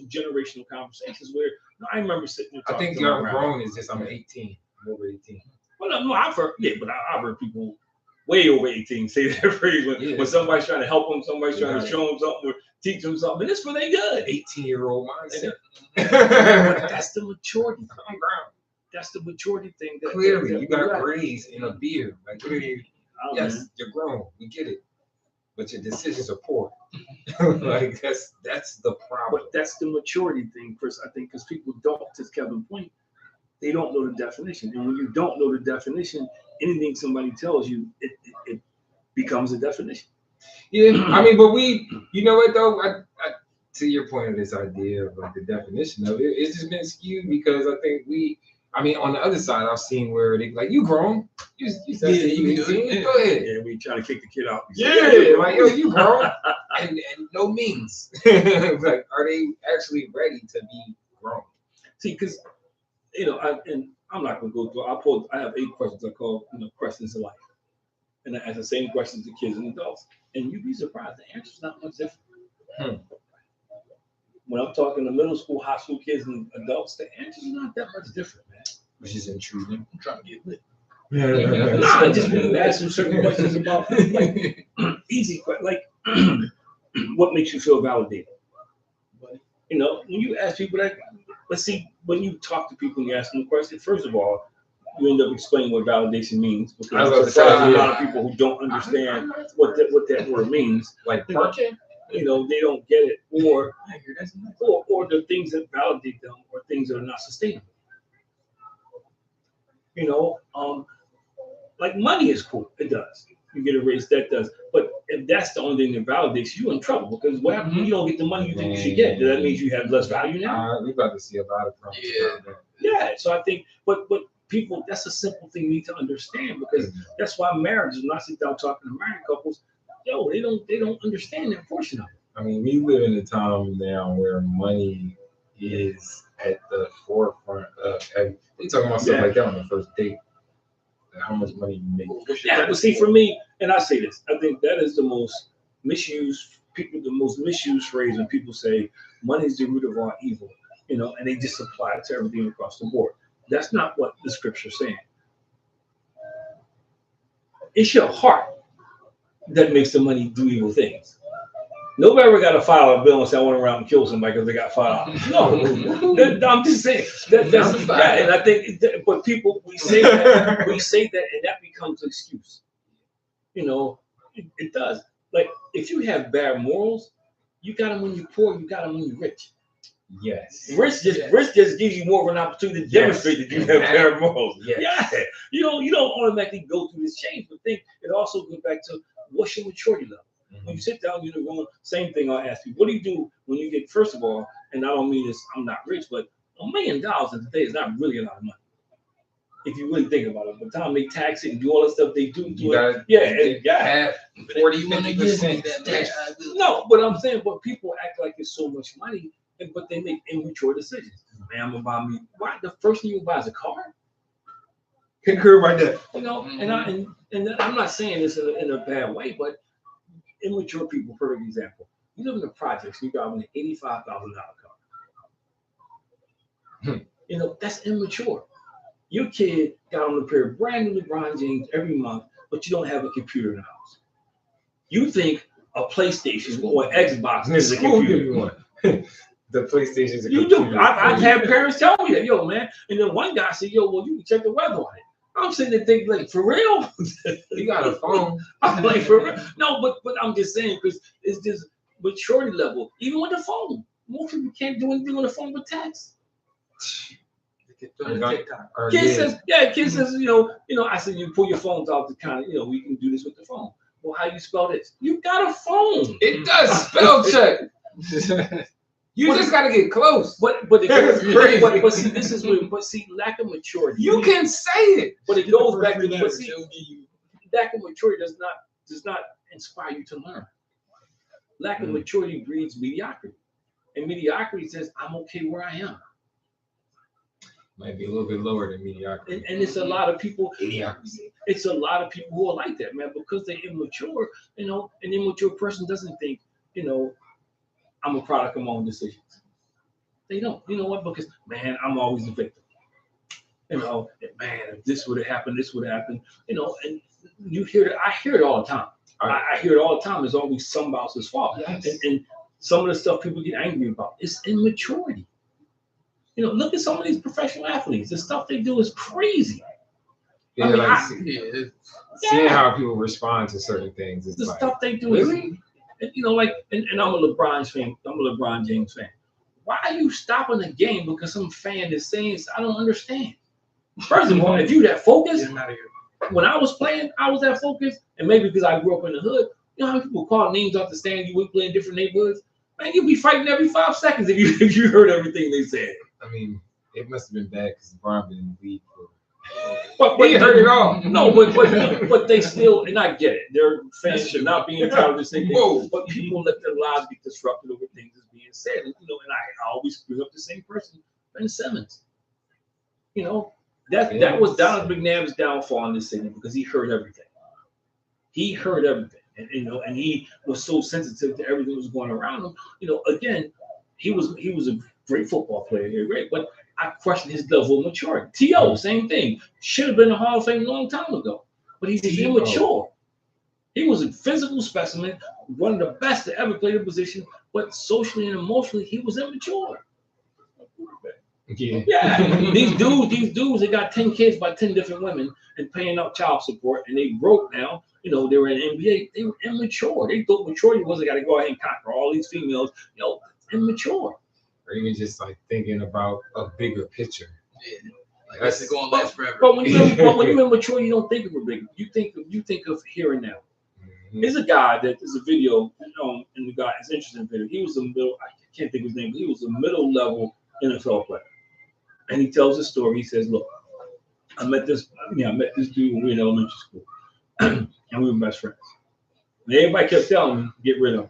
generational conversations where I remember sitting there. I think you're grown is just I'm 18. I'm over 18. Well, no, I've heard people way over 18 say that phrase when somebody's trying to help them, somebody's trying to show them something or teach them something, and it's for their good. 18-year-old mindset. But that's the maturity. I'm grown. That's the maturity thing. Clearly, you got grays in a beard. Like, clearly, yes, you're grown. We get it. But your decisions are poor. Like, that's the problem. But that's the maturity thing, Chris, I think, because people don't, to Kevin's point, they don't know the definition. And when you don't know the definition, anything somebody tells you, it becomes a definition. Yeah, I mean, but you know what, though? I to your point of this idea of like the definition of it, it's just been skewed because I think on the other side, I've seen where they like, you grown. You said you can do it. Go ahead. Yeah, we trying to kick the kid out. Yeah, like, yo, you grown. and no means. Like, are they actually ready to be grown? See, because, I'm not going to go through, I have 8 questions I call, questions of life. And I ask the same questions to kids and adults. And you'd be surprised, the answer's not much different. When I'm talking to middle school, high school kids and adults, the answer's not that much different, man. Which is intriguing. I'm trying to get lit. I just want to ask them certain questions about like easy questions, like what makes you feel validated? When you ask people that, let's see, when you talk to people and you ask them a question, first of all, you end up explaining what validation means because there's a lot of people who don't understand what that word means. Like parking? They don't get it, or the things that validate them, or things that are not sustainable. Like money is cool, it does. You get a raise, that does. But if that's the only thing that validates you, in trouble because what happens when you don't get the money you think you should get? Does that mean you have less value now? We're about to see a lot of problems. Yeah. So I think, but people, that's a simple thing you need to understand because that's why marriages. When I sit down talking to married couples, they don't understand that portion of it. I mean, we live in a time now where money is at the forefront of everything. They talking about stuff like that on the first date. how much money you make. Yeah, but see, for me, and I say this, I think that is the most misused phrase when people say money is the root of all evil, and they just apply it to everything across the board. That's not what the scripture's saying. It's your heart that makes the money do evil things. Nobody ever got to file a bill and say I went around and killed somebody because they got $5. No, I'm just saying that's and I think, but people we say that, and that becomes an excuse. It does. Like if you have bad morals, you got them when you're poor, you got them when you're rich. Yes. Rich just gives you more of an opportunity to demonstrate that you have bad morals. Yes. Yeah. You don't automatically go through this change, but think it also goes back to what's your maturity level. When you sit down, you're going, same thing I'll ask you. What do you do when you get, first of all, and I don't mean this, I'm not rich, but $1 million in today is not really a lot of money. If you really think about it, by the time they tax it and do all the stuff they do, have 40-50%. No, but I'm saying, but people act like it's so much money, but they make immature decisions. Man, I'm gonna buy me. Why the first thing you buy is a car? Concur right there. And I'm not saying this in a bad way, but immature people, perfect example. You live in the projects, you got an $85,000 car. That's immature. Your kid got on a pair of brand new LeBron James every month, but you don't have a computer in the house. You think a PlayStation or Xbox is a computer. The PlayStation's a you computer. do. I've had parents tell me that, yo, man. And then one guy said, yo, well, you can check the weather on it. I'm sitting there thinking, like, for real? You got a phone. I'm like, for real? No, but I'm just saying, because it's just maturity level. Even with the phone, most people can't do anything on the phone but text. Kid says, I said, you pull your phones out to kind of, we can do this with the phone. Well, how you spell this? You got a phone. It does spell check. You just gotta get close. But it goes, but see, this is what. But see, lack of maturity. You can say it, but it goes back to. But see, lack of maturity does not inspire you to learn. Lack of maturity breeds mediocrity, and mediocrity says I'm okay where I am. Might be a little bit lower than mediocrity. And it's a lot of people. It's a lot of people who are like that, man, because they're immature. An immature person doesn't think, I'm a product of my own decisions. They don't. You know what? Because, man, I'm always a victim. Man, if this would have happened, this would have happened. And you hear it. I hear it all the time. I hear it all the time. It's always somebody else's fault. Yes. And some of the stuff people get angry about, it's immaturity. Look at some of these professional athletes. The stuff they do is crazy. Yeah, seeing how people respond to certain things. It's the like, stuff they do is. And I'm a LeBron fan. I'm a LeBron James fan. Why are you stopping the game because some fan is saying? I don't understand. First of all, if you that focused, when I was playing, I was that focused, and maybe because I grew up in the hood. You know how many people call names off the stand? You would play in different neighborhoods. Man, you'd be fighting every 5 seconds if you heard everything they said. I mean, it must have been bad because LeBron been in the league for. But he heard it all. No, but they still, and I get it. Their fans should not be entitled to say things. But people let their lives be disrupted over things that's being said. And I always bring up the same person, Ben Simmons. That was Donald McNabb's downfall in this city because he heard everything. He heard everything, and he was so sensitive to everything that was going around him. Again, he was a great football player, great, but I question his level of maturity. T.O., same thing. Should have been in the Hall of Fame a long time ago, but he's immature. He was a physical specimen, one of the best to ever play the position, but socially and emotionally, he was immature. Yeah. These dudes, they got 10 kids by 10 different women and paying out child support, and they broke now. They were in the NBA. They were immature. They thought maturity was they got to go ahead and conquer all these females. Immature. Or even just like thinking about a bigger picture. Yeah. Like that's going to last forever. But when you're immature, you don't think of a big. You think of here and now. There's a guy that there's a video, and the guy, it's an interesting video. He was a middle. I can't think of his name, but he was a middle level NFL player. And he tells a story. He says, "Look, I met this dude when we were in elementary school, and we were best friends. And everybody kept telling me, get rid of him.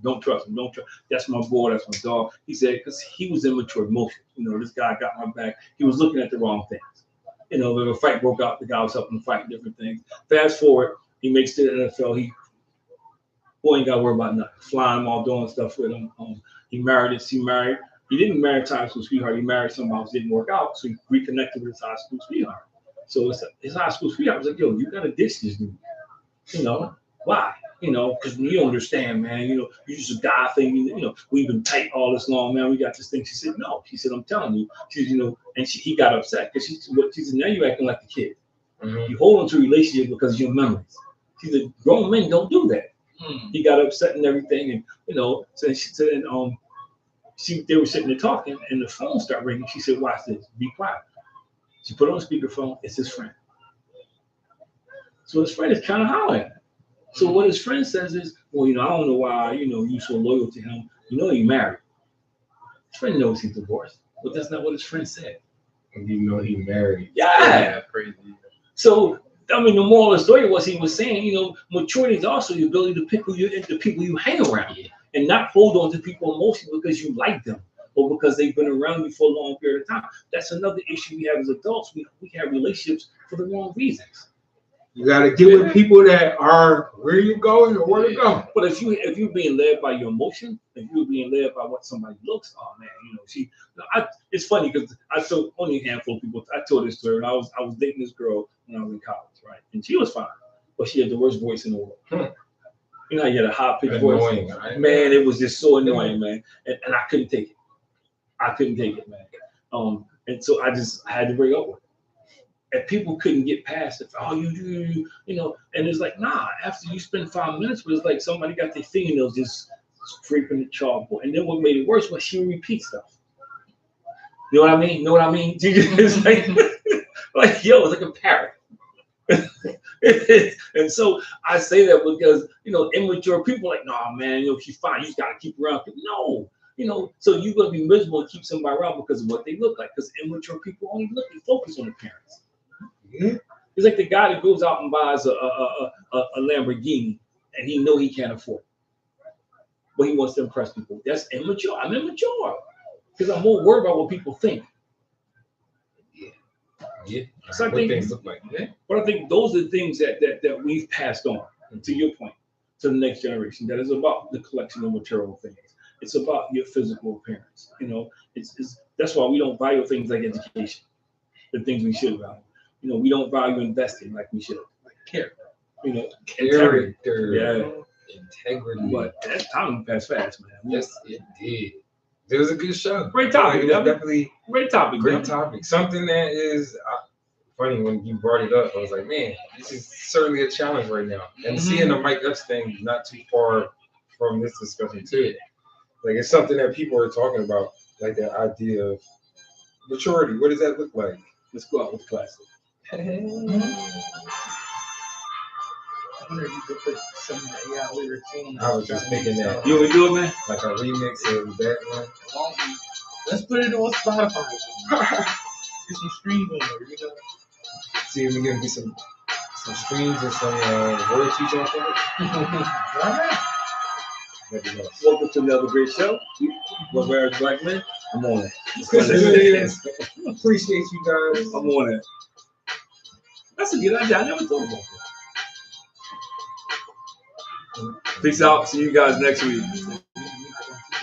Don't trust him. Don't trust. That's my boy. That's my dog." He said, because he was immature emotionally. This guy got my back. He was looking at the wrong things. You know, if a fight broke out, the guy was helping to fight different things. Fast forward, he makes it to the NFL. Boy ain't got to worry about nothing. Flying him all, doing stuff with him. He married. He didn't marry his high school sweetheart. He married somebody who didn't work out, so he reconnected with his high school sweetheart. So his high school sweetheart was like, yo, you got to ditch this dude. You know, why? You know, because you don't understand, man. You know, you just a guy thing. You know, we've been tight all this long, man. We got this thing. She said, no. She said, I'm telling you. She said, you know, and he got upset because she said, now you're acting like a kid. Mm-hmm. You hold on to a relationship because of your memories. She said, grown men don't do that. He got upset and everything, and you know, so she said, they were sitting there talking, and the phone started ringing. She said, watch this, be quiet. She put on speakerphone. It's his friend. So his friend is kind of hollering at him. So what his friend says is, well, you know, I don't know why, you know, you so loyal to him. You know, he married. His friend knows he's divorced, but that's not what his friend said. And you know he married. Yeah. Crazy. So, I mean, the moral of the story was he was saying, you know, maturity is also the ability to pick the people you hang around and not hold on to people emotionally because you like them or because they've been around you for a long period of time. That's another issue we have as adults. We have relationships for the wrong reasons. You gotta get with people that are where you going or where to go. But if you're being led by your emotion, if you're being led by what somebody looks, oh man, you know, it's funny because I told only a handful of people. I told this to her, and I was dating this girl when I was in college, right? And she was fine, but she had the worst voice in the world. You know, how you had a high pitched voice. Man, it was just so annoying, man, and I couldn't take it. I couldn't take it, man. And so I had to break up with her. And people couldn't get past it. Oh, you know, and it's like, nah, after you spend 5 minutes, but it's like somebody got their fingernails just scraping the chalkboard. And then what made it worse was she would repeat stuff. You know what I mean? Know what I mean? It's like, yo, it's like a parrot. And so I say that because, you know, immature people are like, nah, man, you know, she's fine. You just got to keep her around. No. You know, so you're going to be miserable and keep somebody around because of what they look like. Because immature people only focus on appearance. Yeah. It's like the guy that goes out and buys a Lamborghini and he know he can't afford it, but he wants to impress people. That's immature. I'm immature because I'm more worried about what people think. Yeah. So I What think, things look like. Yeah. but I think those are the things that we've passed on, to your point, to the next generation. That is about the collection of material things. It's about your physical appearance. You know, it's that's why we don't value things like education, the things we should value. You know, we don't value investing like we should. Like character. You know, integrity. Integrity. But that time passed fast, man. Yes, it did. It was a good show. Great topic. It was definitely great topic. great topic. Something that is funny when you brought it up. I was like, man, this is certainly a challenge right now. And seeing the Mike Epps thing not too far from this discussion too. Like it's something that people are talking about, like that idea of maturity. What does that look like? Let's go out with the classic. I wonder if you could put some of the AI lyrics in. I was just thinking that. You want to do it, man? Like a remix of that one. Let's put it on Spotify. Get some streams on there, you know. See if we can get some streams and some royalties off of it. Alright. Welcome to another great show. What Marriage Black Men? I'm on it. Appreciate you guys. I'm on it. That's a good idea. I never thought about that. Peace out. See you guys next week.